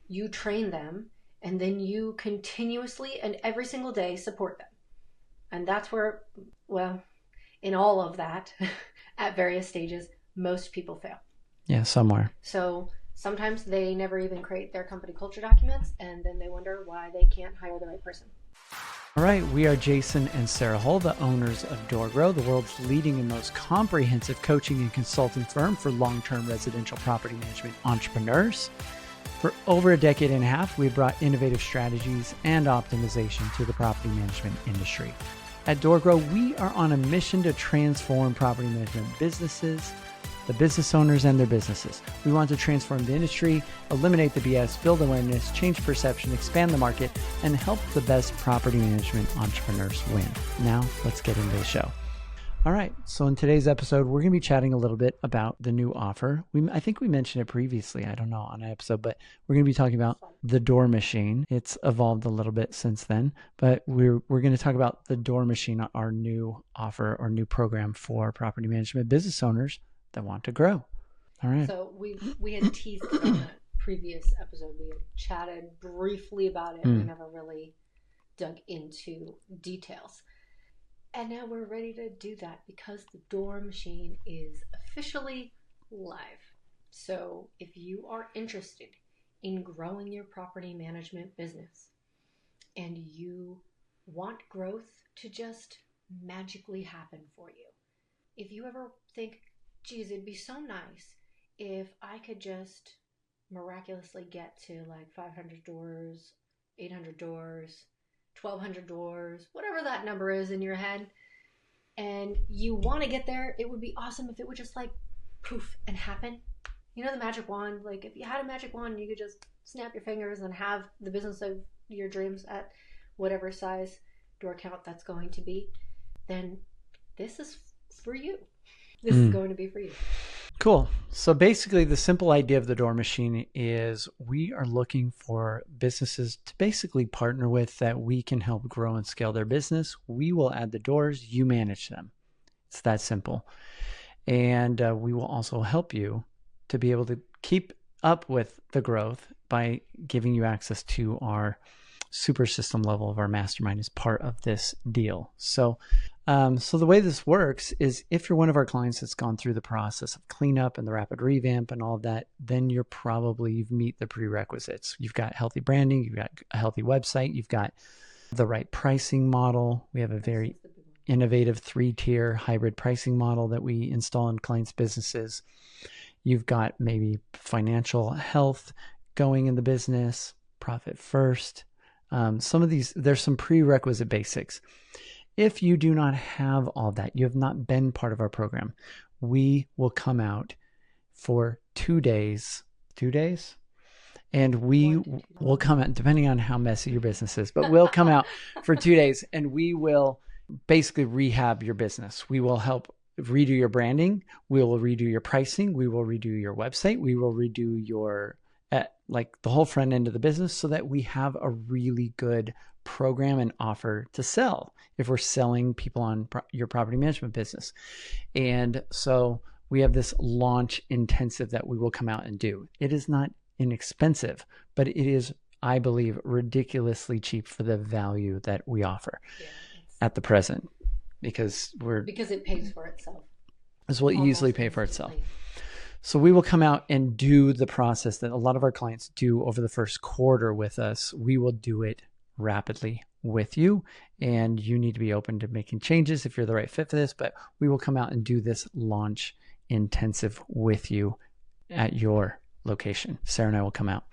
you train them, and then you continuously and every single day support them. And that's where, well, in all of that, at various stages, most people fail. Yeah, somewhere. So sometimes they never even create their company culture documents, and then they wonder why they can't hire the right person. All right, we are Jason and Sarah Hull, the owners of DoorGrow, the world's leading and most comprehensive coaching and consulting firm for long-term residential property management entrepreneurs. For over a decade and a half, we've brought innovative strategies and optimization to the property management industry. At DoorGrow, we are on a mission to transform property management businesses, the business owners and their businesses. We want to transform the industry, eliminate the BS, build awareness, change perception, expand the market, and help the best property management entrepreneurs win. Now, let's get into the show. All right, so in today's episode, we're going to be chatting a little bit about the new offer. I think we mentioned it previously, I don't know, on an episode, but we're going to be talking about the Door Machine. It's evolved a little bit since then, but we're going to talk about the Door Machine, our new offer or new program for property management business owners that want to grow. All right. So we had teased it on that previous episode. We had chatted briefly about it. We never really dug into details. And now we're ready to do that because the Door Machine is officially live. So if you are interested in growing your property management business and you want growth to just magically happen for you, if you ever think, geez, it'd be so nice if I could just miraculously get to like 500 doors, 800 doors, 1,200 doors, whatever that number is in your head, and you want to get there, it would be awesome if it would just like poof and happen. You know, the magic wand, like if you had a magic wand, you could just snap your fingers and have the business of your dreams at whatever size door count that's going to be, then this is for you. This is going to be for you. Cool. So basically the simple idea of the Door Machine is we are looking for businesses to basically partner with that we can help grow and scale their business. We will add the doors, you manage them. It's that simple. And we will also help you to be able to keep up with the growth by giving you access to our super system level of our mastermind as part of this deal. So the way this works is if you're one of our clients that's gone through the process of cleanup and the rapid revamp and all of that, then you've meet the prerequisites. You've got healthy branding, you've got a healthy website, you've got the right pricing model. We have a very innovative 3-tier hybrid pricing model that we install in clients' businesses. You've got maybe financial health going in the business, profit first. Some of these, there's some prerequisite basics. If you do not have all that, you have not been part of our program, we will come out for 2 days, and we will come out, depending on how messy your business is, but we'll come out for 2 days and we will basically rehab your business. We will help redo your branding. We will redo your pricing. We will redo your website. We will redo your like the whole front end of the business so that we have a really good program and offer to sell if we're selling people on your property management business. And so we have this launch intensive that we will come out and do. It is not inexpensive, but it is, I believe, ridiculously cheap for the value that we offer at the present because it pays for itself. This will easily pay for itself. So we will come out and do the process that a lot of our clients do over the first quarter with us. We will do it rapidly with you, and you need to be open to making changes if you're the right fit for this, but we will come out and do this launch intensive with you at your location. Sarah and I will come out.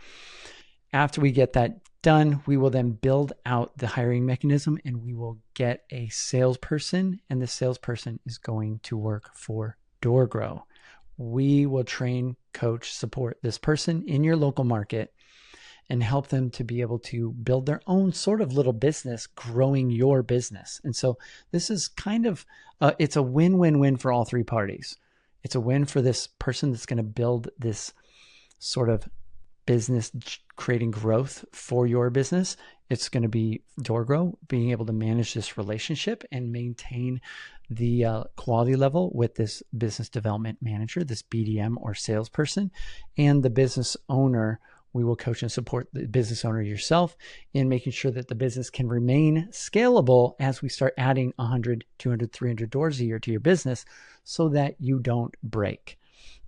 After we get that done, we will then build out the hiring mechanism and we will get a salesperson, and the salesperson is going to work for DoorGrow. We will train, coach, support this person in your local market and help them to be able to build their own sort of little business, growing your business. And so this is kind of, it's a win-win-win for all three parties. It's a win for this person that's going to build this sort of business, creating growth for your business. It's going to be DoorGrow being able to manage this relationship and maintain the quality level with this business development manager, this BDM or salesperson, and the business owner we will coach and support the business owner yourself in making sure that the business can remain scalable as we start adding 100, 200, 300 doors a year to your business so that you don't break.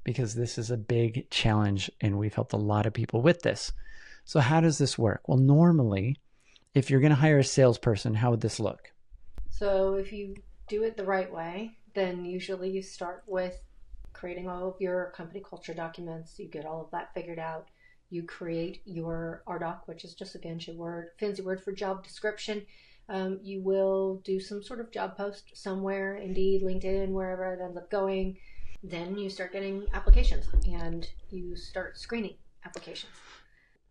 Because this is a big challenge and we've helped a lot of people with this. So how does this work? Well, normally, if you're going to hire a salesperson, how would this look? So if you do it the right way, then usually you start with creating all of your company culture documents. You get all of that figured out. You create your RDoc, which is just a fancy word for job description. You will do some sort of job post somewhere, Indeed, LinkedIn, wherever it ends up going. Then you start getting applications and you start screening applications.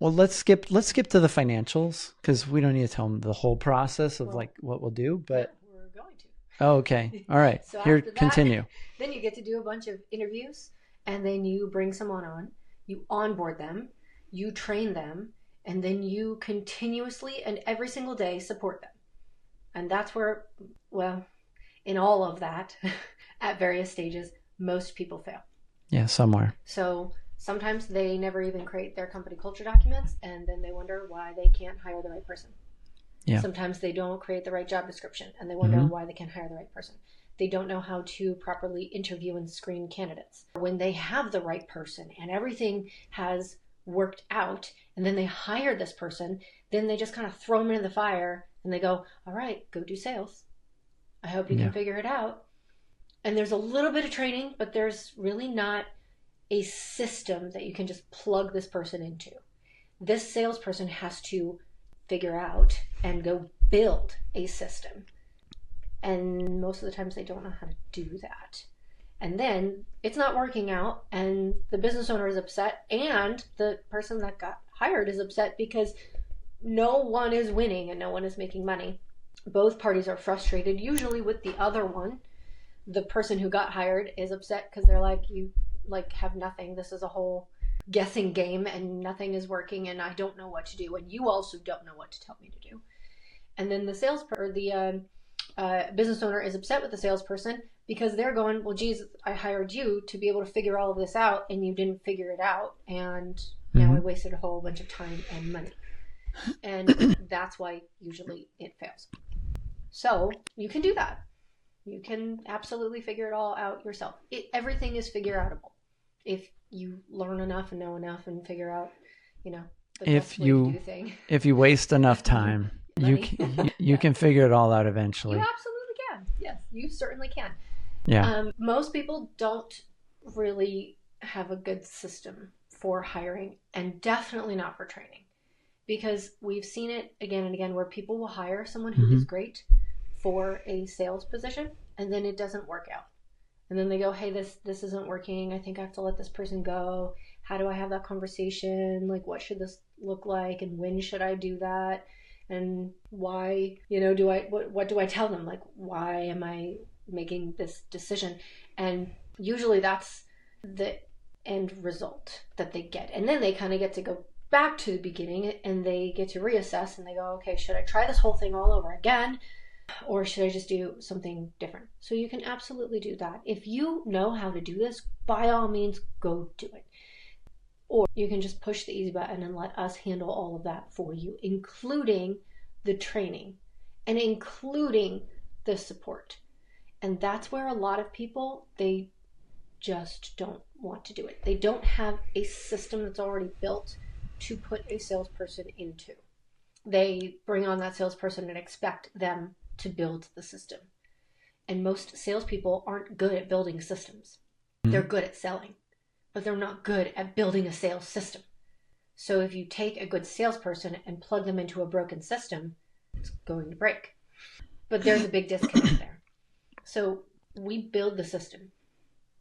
Well, let's skip to the financials because we don't need to tell them the whole process of what we'll do, but we're going to. Oh, okay. All right. So here, after that, continue. Then you get to do a bunch of interviews and then you bring someone on, you onboard them, you train them, and then you continuously and every single day support them. And that's where, in all of that, at various stages, most people fail. Yeah, somewhere. So sometimes they never even create their company culture documents, and then they wonder why they can't hire the right person. Yeah. Sometimes they don't create the right job description, and they wonder why they can't hire the right person. They don't know how to properly interview and screen candidates. When they have the right person and everything has worked out, and then they hire this person, then they just kind of throw them into the fire, and they go, all right, go do sales. I hope you can figure it out. And there's a little bit of training, but there's really not a system that you can just plug this person into. This salesperson has to figure out and go build a system. And most of the times they don't know how to do that. And then it's not working out and the business owner is upset and the person that got hired is upset because no one is winning and no one is making money. Both parties are frustrated, usually with the other one. The person who got hired is upset because they're like, you have nothing. This is a whole guessing game and nothing is working and I don't know what to do. And you also don't know what to tell me to do. And then the business owner is upset with the salesperson because they're going, well, geez, I hired you to be able to figure all of this out and you didn't figure it out. And now I wasted a whole bunch of time and money. And that's why usually it fails. So you can do that. You can absolutely figure it all out yourself. Everything is figure outable if you learn enough and know enough and figure out, the best way to do things. If you waste enough time, you can figure it all out eventually. You absolutely can. Yes, you certainly can. Yeah. Most people don't really have a good system for hiring and definitely not for training because we've seen it again and again where people will hire someone who is great for a sales position and then it doesn't work out. And then they go, hey, this isn't working. I think I have to let this person go. How do I have that conversation? Like, what should this look like? And when should I do that? And why, what do I tell them? Like, why am I making this decision? And usually that's the end result that they get. And then they kind of get to go back to the beginning and they get to reassess and they go, okay, should I try this whole thing all over again? Or should I just do something different? So you can absolutely do that. If you know how to do this, by all means, go do it. Or you can just push the easy button and let us handle all of that for you, including the training and including the support. And that's where a lot of people, they just don't want to do it. They don't have a system that's already built to put a salesperson into. They bring on that salesperson and expect them to build the system. And most salespeople aren't good at building systems. They're good at selling, but they're not good at building a sales system. So if you take a good salesperson and plug them into a broken system, it's going to break. But there's a big disconnect there. So we build the system.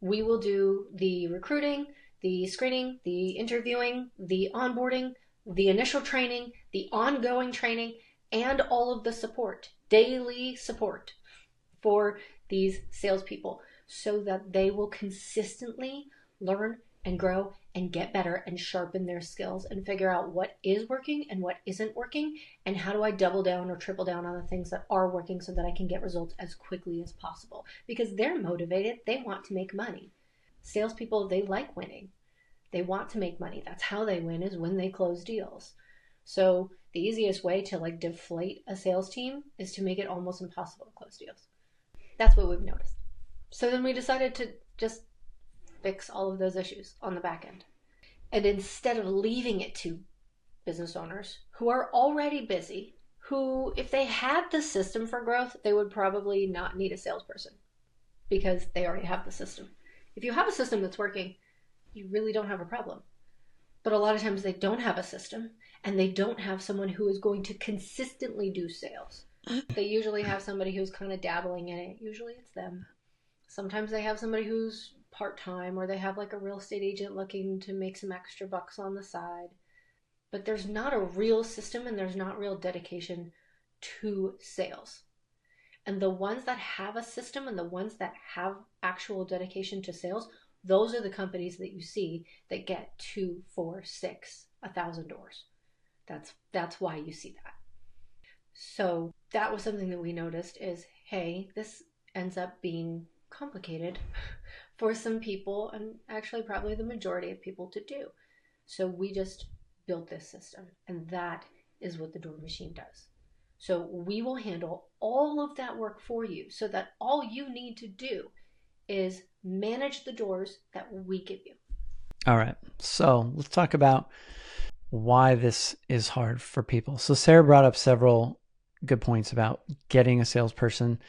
We will do the recruiting, the screening, the interviewing, the onboarding, the initial training, the ongoing training, and all of the support, daily support for these salespeople so that they will consistently learn and grow and get better and sharpen their skills and figure out what is working and what isn't working and how do I double down or triple down on the things that are working so that I can get results as quickly as possible because they're motivated. They want to make money. Salespeople, they like winning. They want to make money. That's how they win, is when they close deals. So the easiest way to like deflate a sales team is to make it almost impossible to close deals. That's what we've noticed. So then we decided to just fix all of those issues on the back end. And instead of leaving it to business owners who are already busy, who, if they had the system for growth, they would probably not need a salesperson because they already have the system. If you have a system that's working, you really don't have a problem. But a lot of times they don't have a system, and they don't have someone who is going to consistently do sales. They usually have somebody who's kind of dabbling in it. Usually it's them. Sometimes they have somebody who's part-time, or they have like a real estate agent looking to make some extra bucks on the side. But there's not a real system, and there's not real dedication to sales. And the ones that have a system and the ones that have actual dedication to sales, those are the companies that you see that get 2, 4, 6, 1,000 doors. That's why you see that. So that was something that we noticed is, hey, this ends up being complicated for some people, and actually probably the majority of people to do. So we just built this system, and that is what the door machine does. So we will handle all of that work for you, so that all you need to do is manage the doors that we give you. All right. So let's talk about why this is hard for people. So Sarah brought up several good points about getting a salesperson.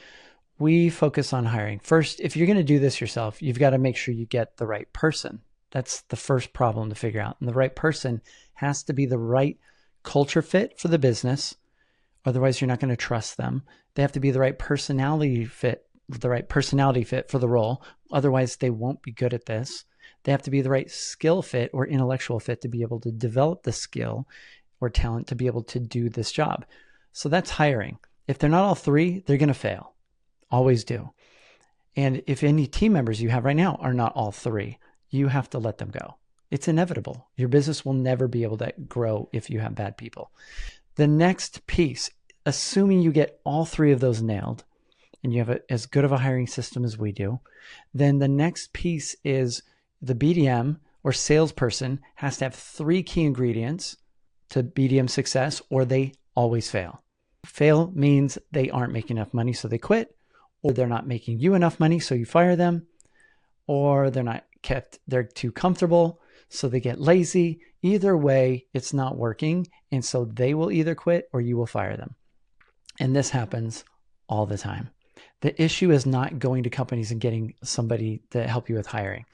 We focus on hiring. First, if you're going to do this yourself, you've got to make sure you get the right person. That's the first problem to figure out. And the right person has to be the right culture fit for the business. Otherwise, you're not going to trust them. They have to be the right personality fit for the role. Otherwise, they won't be good at this. They have to be the right skill fit or intellectual fit to be able to develop the skill or talent to be able to do this job. So that's hiring. If they're not all three, they're going to fail. Always do. And if any team members you have right now are not all three, you have to let them go. It's inevitable. Your business will never be able to grow if you have bad people. The next piece, assuming you get all three of those nailed and you have as good of a hiring system as we do, then the next piece is the BDM or salesperson has to have 3 key ingredients to BDM success, or they always fail. Fail means they aren't making enough money, so they quit, or they're not making you enough money, so you fire them, or they're too comfortable, so they get lazy. Either way, it's not working. And so they will either quit or you will fire them. And this happens all the time. The issue is not going to companies and getting somebody to help you with hiring.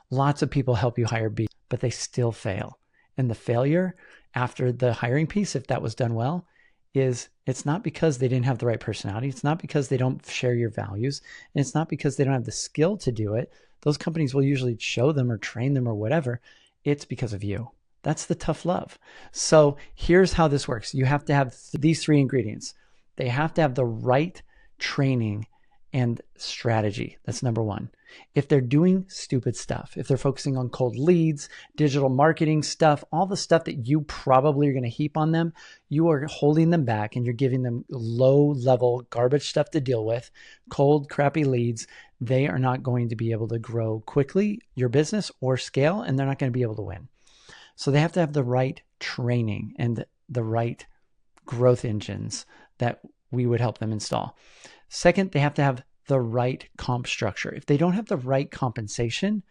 Lots of people help you hire B, but they still fail. And the failure after the hiring piece, if that was done well, it's not because they didn't have the right personality. It's not because they don't share your values. And it's not because they don't have the skill to do it. Those companies will usually show them or train them or whatever. It's because of you. That's the tough love. So here's how this works. You have to have these 3 ingredients. They have to have the right training and strategy. That's number 1. If they're doing stupid stuff, if they're focusing on cold leads, digital marketing stuff, all the stuff that you probably are going to heap on them, you are holding them back and you're giving them low-level garbage stuff to deal with, cold, crappy leads. They are not going to be able to grow quickly your business or scale, and they're not going to be able to win. So they have to have the right training and the right growth engines that we would help them install. Second, they have to have the right comp structure. If they don't have the right compensation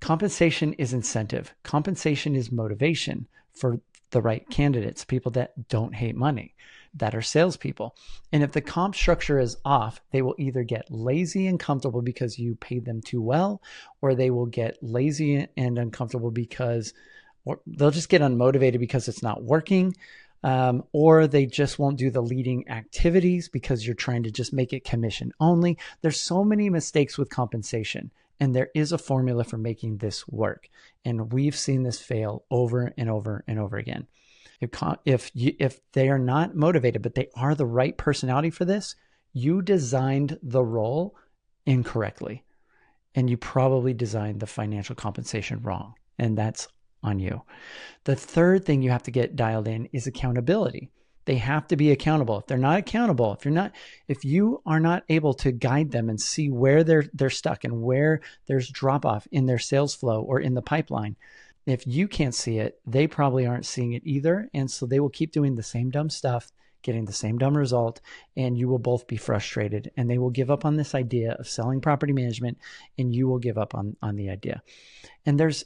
is incentive. Compensation is motivation for the right candidates, people that don't hate money, that are salespeople. And if the comp structure is off, they will either get lazy and comfortable because you paid them too well, or they will get lazy and uncomfortable or they'll just get unmotivated because it's not working. Or they just won't do the leading activities because you're trying to just make it commission only. There's so many mistakes with compensation, and there is a formula for making this work. And we've seen this fail over and over and over again. If they are not motivated, but they are the right personality for this, you designed the role incorrectly, and you probably designed the financial compensation wrong. And that's on you. The third thing you have to get dialed in is accountability. They have to be accountable. If they're not accountable, if you are not able to guide them and see where they're stuck and where there's drop off in their sales flow or in the pipeline, if you can't see it, they probably aren't seeing it either. And so they will keep doing the same dumb stuff, getting the same dumb result, and you will both be frustrated, and they will give up on this idea of selling property management, and you will give up on the idea. And there's,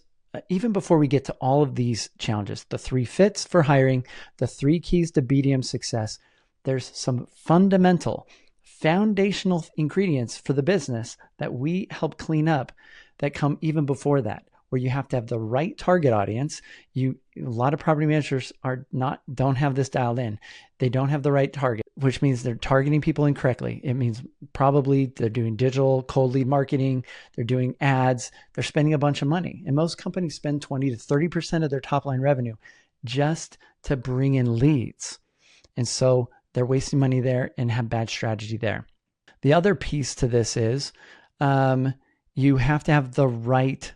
even before we get to all of these challenges, the 3 fits for hiring, the 3 keys to BDM success, there's some fundamental, foundational ingredients for the business that we help clean up that come even before that, where you have to have the right target audience. A lot of property managers don't have this dialed in. They don't have the right target, which means they're targeting people incorrectly. It means probably they're doing digital cold lead marketing, they're doing ads, they're spending a bunch of money. And most companies spend 20 to 30% of their top line revenue just to bring in leads. And so they're wasting money there and have bad strategy there. The other piece to this is you have to have the right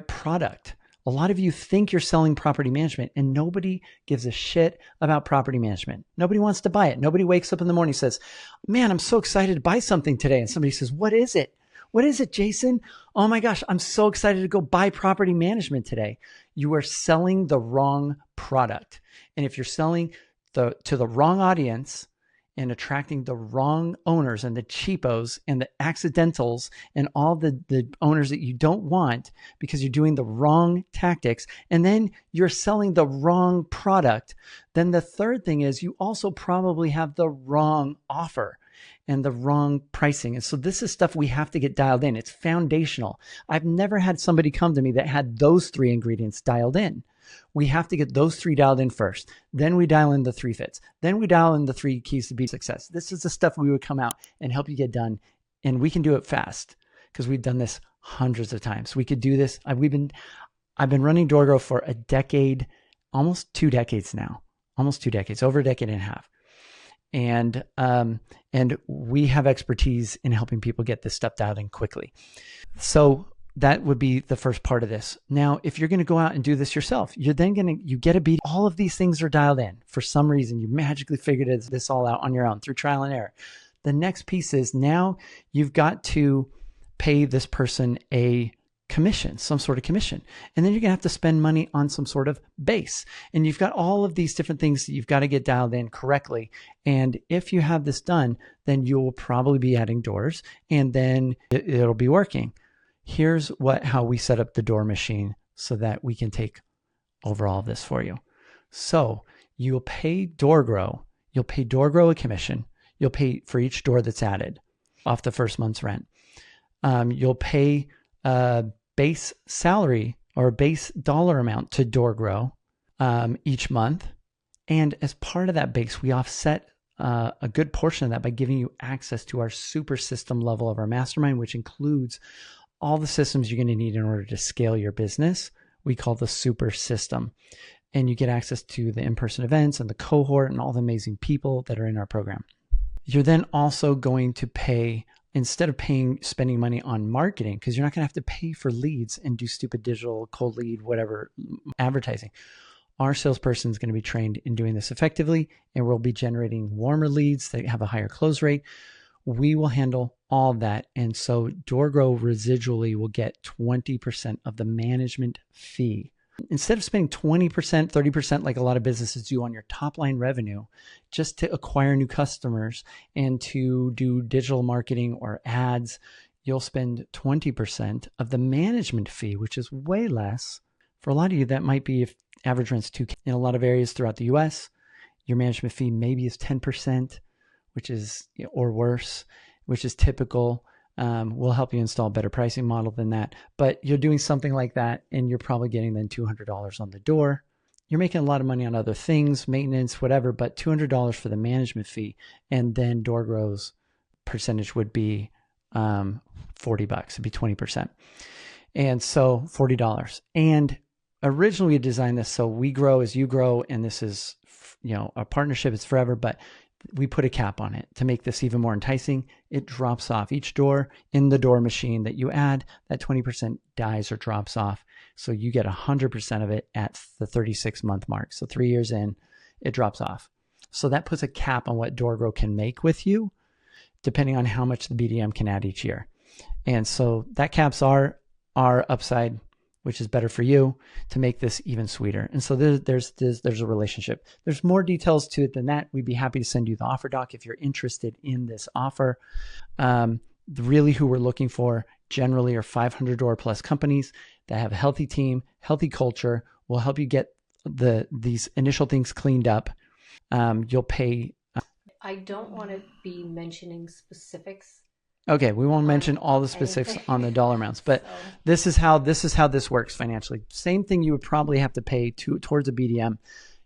product. A lot of you think you're selling property management, and nobody gives a shit about property management. Nobody wants to buy it. Nobody wakes up in the morning and says, man, I'm so excited to buy something today. And somebody says, what is it? What is it, Jason? Oh my gosh, I'm so excited to go buy property management today. You are selling the wrong product. And if you're selling to the wrong audience and attracting the wrong owners and the cheapos and the accidentals and all the owners that you don't want because you're doing the wrong tactics, and then you're selling the wrong product, then the third thing is you also probably have the wrong offer and the wrong pricing. And so this is stuff we have to get dialed in. It's foundational. I've never had somebody come to me that had those 3 ingredients dialed in. We have to get those 3 dialed in first. Then we dial in the 3 fits. Then we dial in the 3 keys to be success. This is the stuff we would come out and help you get done. And we can do it fast because we've done this hundreds of times. We could do this. I've been running DoorGrow for a decade, almost 2 decades now, over a decade and a half. And we have expertise in helping people get this stuff dialed in quickly. So that would be the first part of this. Now, if you're going to go out and do this yourself, you get a beat. All of these things are dialed in. For some reason, you magically figured this all out on your own through trial and error. The next piece is now you've got to pay this person a commission, some sort of commission. And then you're going to have to spend money on some sort of base. And you've got all of these different things that you've got to get dialed in correctly. And if you have this done, then you'll probably be adding doors, and then it'll be working. Here's how we set up the door machine so that we can take over all of this for you. So you'll pay DoorGrow a commission. You'll pay for each door that's added off the first month's rent. You'll pay a base salary or a base dollar amount to DoorGrow each month. And as part of that base, we offset a good portion of that by giving you access to our super system level of our mastermind, which includes all the systems you're going to need in order to scale your business. We call the super system. And you get access to the in-person events and the cohort and all the amazing people that are in our program. You're then also going to pay, instead of spending money on marketing, because you're not going to have to pay for leads and do stupid digital cold lead, whatever, advertising. Our salesperson is going to be trained in doing this effectively, and we'll be generating warmer leads that have a higher close rate. We will handle all that. And so DoorGrow residually will get 20% of the management fee. Instead of spending 20%, 30% like a lot of businesses do on your top line revenue, just to acquire new customers and to do digital marketing or ads, you'll spend 20% of the management fee, which is way less. For a lot of you, that might be if average rent's $2,000. In a lot of areas throughout the US, your management fee maybe is 10%, which is, or worse, which is typical. We'll help you install a better pricing model than that. But you're doing something like that, and you're probably getting then $200 on the door. You're making a lot of money on other things, maintenance, whatever, but $200 for the management fee. And then DoorGrow's percentage would be $40. It'd be 20%. And so $40. And originally we designed this so we grow as you grow, and this is, a partnership. It's forever, but we put a cap on it to make this even more enticing. It drops off each door in the door machine that you add. That 20% dies or drops off. So you get 100% of it at the 36-month mark. So 3 years in, it drops off. So that puts a cap on what DoorGrow can make with you, depending on how much the BDM can add each year. And so that caps our upside, which is better for you, to make this even sweeter. And so there's a relationship. There's more details to it than that. We'd be happy to send you the offer doc if you're interested in this offer. Really who we're looking for generally are 500 door plus companies that have a healthy team, healthy culture, will help you get these initial things cleaned up. You'll pay. I don't want to be mentioning specifics. Okay, we won't mention all the specifics on the dollar amounts, but this is how this works financially. Same thing you would probably have to pay towards a BDM.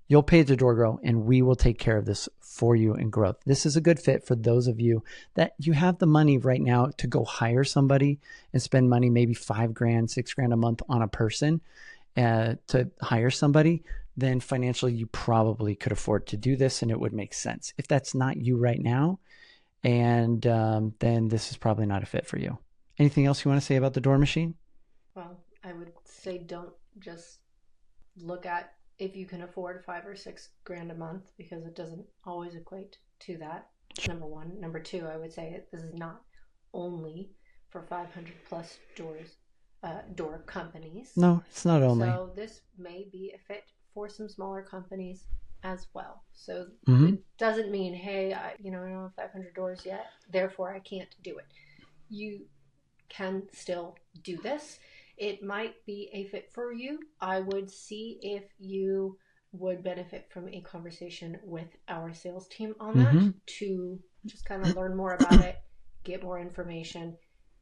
You'll pay to DoorGrow, and we will take care of this for you in growth. This is a good fit for those of you that you have the money right now to go hire somebody and spend money, maybe $5,000, $6,000 a month on a person to hire somebody. Then financially, you probably could afford to do this, and it would make sense. If that's not you right now, and then this is probably not a fit for you. Anything else you want to say about the door machine? Well, I would say don't just look at if you can afford $5,000 or $6,000 a month, because it doesn't always equate to that. Number one. Number two, I would say this is not only for 500 plus door companies. No, it's not only. So this may be a fit for some smaller companies as well. So Mm-hmm. It doesn't mean, hey, I don't have 500 doors yet, therefore I can't do it. You can still do this. It might be a fit for you. I would see if you would benefit from a conversation with our sales team on that, Mm-hmm. to just kind of learn more about it, get more information,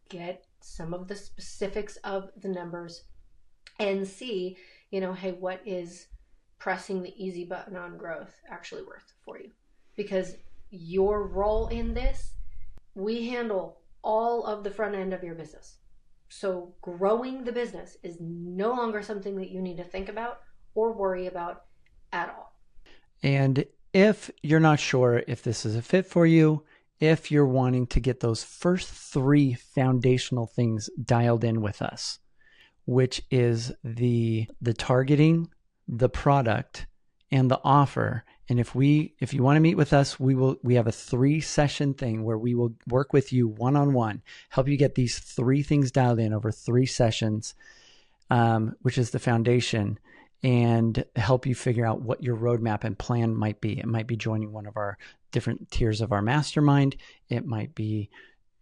get some of the specifics of the numbers, and see, hey, what is pressing the easy button on growth actually worth for you? Because your role in this, we handle all of the front end of your business. So growing the business is no longer something that you need to think about or worry about at all. And if you're not sure if this is a fit for you, if you're wanting to get those first 3 foundational things dialed in with us, which is the targeting, the product, and the offer. And if you want to meet with us, we have a 3-session thing where we will work with you one-on-one, help you get these 3 things dialed in over 3 sessions, which is the foundation, and help you figure out what your roadmap and plan might be. It might be joining one of our different tiers of our mastermind. It might be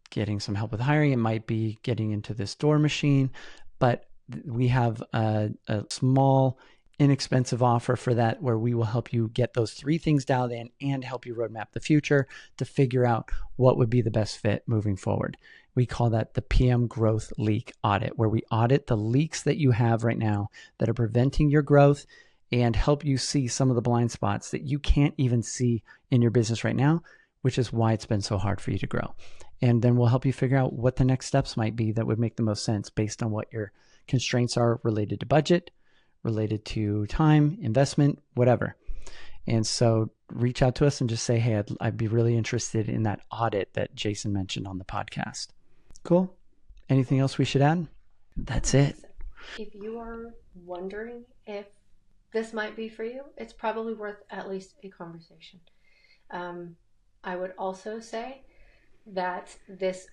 getting some help with hiring. It might be getting into this door machine, but we have a small, inexpensive offer for that, where we will help you get those 3 things dialed in and help you roadmap the future to figure out what would be the best fit moving forward. We call that the PM Growth Leak Audit, where we audit the leaks that you have right now that are preventing your growth and help you see some of the blind spots that you can't even see in your business right now, which is why it's been so hard for you to grow. And then we'll help you figure out what the next steps might be that would make the most sense based on what your constraints are related to budget, related to time, investment, whatever. And so reach out to us and just say, hey, I'd be really interested in that audit that Jason mentioned on the podcast. Cool. Anything else we should add? That's it. If you are wondering if this might be for you, it's probably worth at least a conversation. I would also say that this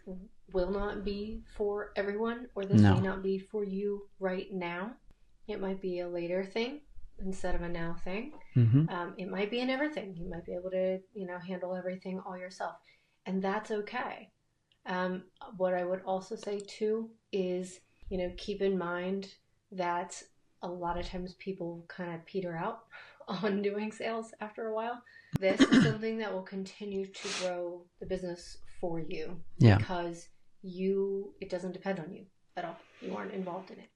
will not be for everyone, or this may not be for you right now. It might be a later thing instead of a now thing. Mm-hmm. It might be an everything. You might be able to, handle everything all yourself, and that's okay. What I would also say too is, keep in mind that a lot of times people kind of peter out on doing sales after a while. This is something that will continue to grow the business for you, because it doesn't depend on you at all. You aren't involved in it.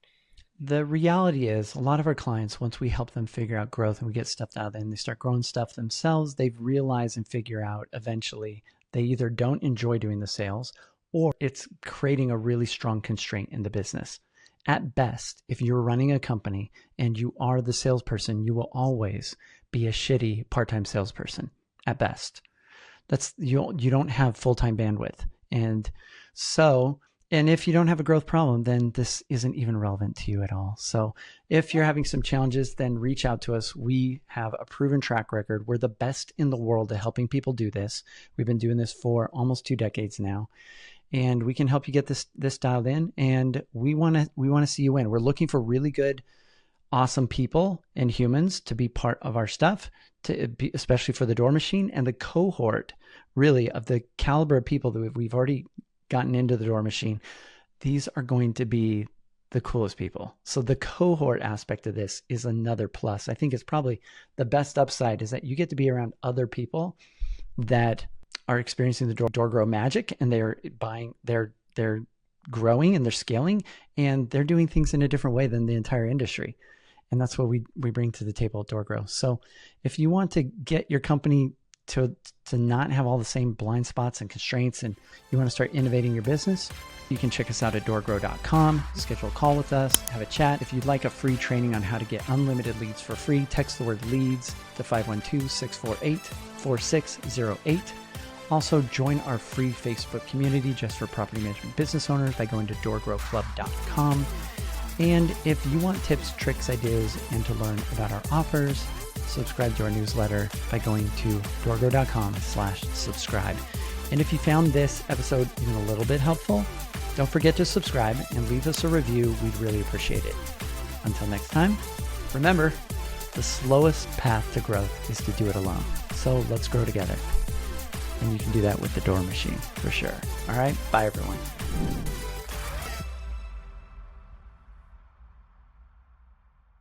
The reality is, a lot of our clients, once we help them figure out growth and we get stuff out there and they start growing stuff themselves, they've realized and figure out eventually they either don't enjoy doing the sales, or it's creating a really strong constraint in the business. At best, if you're running a company and you are the salesperson, you will always be a shitty part-time salesperson at best. You don't have full-time bandwidth. And if you don't have a growth problem, then this isn't even relevant to you at all. So if you're having some challenges, then reach out to us. We have a proven track record. We're the best in the world at helping people do this. We've been doing this for almost 2 decades now. and we can help you get this dialed in. And we want to see you win. We're looking for really good, awesome people and humans to be part of our stuff, especially for the door machine, and the cohort really of the caliber of people that we've already gotten into the door machine. These are going to be the coolest people. So the cohort aspect of this is another plus. I think it's probably the best upside, is that you get to be around other people that are experiencing the DoorGrow magic, and they're growing and they're scaling, and they're doing things in a different way than the entire industry. And that's what we bring to the table at DoorGrow. So if you want to get your company to not have all the same blind spots and constraints, and you want to start innovating your business, you can check us out at DoorGrow.com, schedule a call with us, have a chat. If you'd like a free training on how to get unlimited leads for free, text the word leads to 512-648-4608. Also, join our free Facebook community just for property management business owners by going to DoorGrowClub.com. And if you want tips, tricks, ideas, and to learn about our offers, subscribe to our newsletter by going to DoorGrow.com/subscribe. And if you found this episode even a little bit helpful, don't forget to subscribe and leave us a review. We'd really appreciate it. Until next time, remember, the slowest path to growth is to do it alone. So let's grow together. And you can do that with the door machine for sure. All right. Bye, everyone.